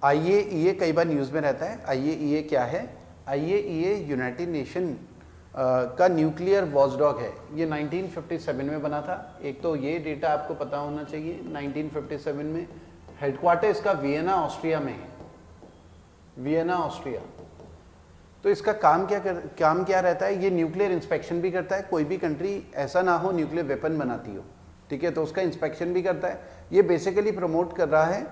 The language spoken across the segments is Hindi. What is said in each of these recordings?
IAEA कई बार न्यूज़ में रहता है। IAEA क्या है? IAEA यूनाइटेड नेशन का न्यूक्लियर वॉचडॉग है। ये 1957 में बना था। एक तो ये डेटा आपको पता होना चाहिए। 1957 में हेडक्वार्टर इसका वियना ऑस्ट्रिया में है, वियना ऑस्ट्रिया। तो इसका काम क्या रहता है? ये न्यूक्लियर इंस्पेक्शन भी करता है। कोई भी कंट्री ऐसा ना हो न्यूक्लियर वेपन बनाती हो, ठीक है, तो उसका इंस्पेक्शन भी करता है। ये बेसिकली प्रमोट कर रहा है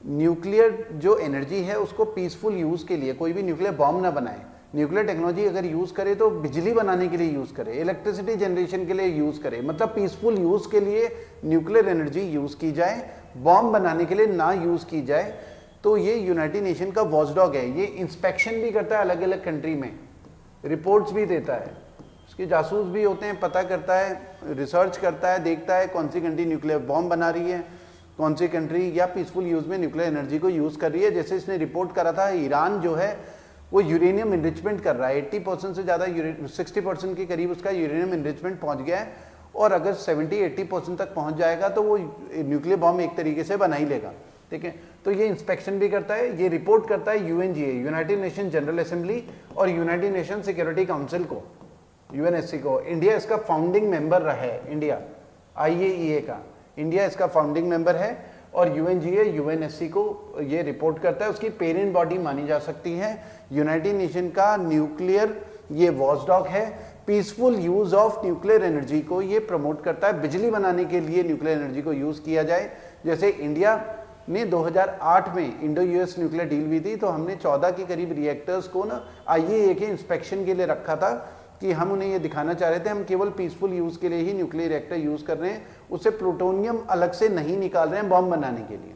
न्यूक्लियर जो एनर्जी है उसको पीसफुल यूज़ के लिए। कोई भी न्यूक्लियर बॉम्ब ना बनाए। न्यूक्लियर टेक्नोलॉजी अगर यूज़ करे तो बिजली बनाने के लिए यूज़ करे, इलेक्ट्रिसिटी जनरेशन के लिए यूज़ करे, मतलब पीसफुल यूज़ के लिए न्यूक्लियर एनर्जी यूज़ की जाए, बॉम्ब बनाने के लिए ना यूज़ की जाए। तो ये यूनाइटेड नेशन का वॉचडॉग है। ये इंस्पेक्शन भी करता है अलग अलग कंट्री में, रिपोर्ट्स भी देता है, उसके जासूस भी होते हैं, पता करता है, रिसर्च करता है, देखता है कौन सी कंट्री न्यूक्लियर बॉम्ब बना रही है, कौन सी कंट्री या पीसफुल यूज़ में न्यूक्लियर एनर्जी को यूज़ कर रही है। जैसे इसने रिपोर्ट करा था ईरान जो है वो यूरेनियम इनरिचमेंट कर रहा है। 80% से ज़्यादा 60% के करीब उसका यूरेनियम इनरिचमेंट पहुँच गया है, और अगर 70-80% तक पहुँच जाएगा तो वो न्यूक्लियर बॉम्ब एक तरीके से बना ही लेगा, ठीक है। तो ये इंस्पेक्शन भी करता है, ये रिपोर्ट करता है UNGA, United nation general assembly, और यूनाइटेड नेशन सिक्योरिटी काउंसिल को, UNSC को। इंडिया इसका फाउंडिंग मेंबर रहा है, इंडिया IAEA का, इंडिया इसका फाउंडिंग मेंबर है। और UNGA UNSC को ये रिपोर्ट करता है, उसकी पेरेंट बॉडी मानी जा सकती है। यूनाइटेड नेशन का न्यूक्लियर ये वॉचडॉग है। Peaceful use of nuclear energy को ये प्रमोट करता है, बिजली बनाने के लिए न्यूक्लियर एनर्जी को यूज किया जाए। जैसे इंडिया ने 2008 में इंडो US न्यूक्लियर डील हुई थी, तो हमने 14 के करीब रिएक्टर्स को ना IAEA के इंस्पेक्शन के लिए रखा था, कि हम उन्हें ये दिखाना चाह रहे थे हम केवल पीसफुल यूज़ के लिए ही न्यूक्लियर रिएक्टर यूज़ कर रहे हैं, उससे प्लूटोनियम अलग से नहीं निकाल रहे हैं बॉम्ब बनाने के लिए।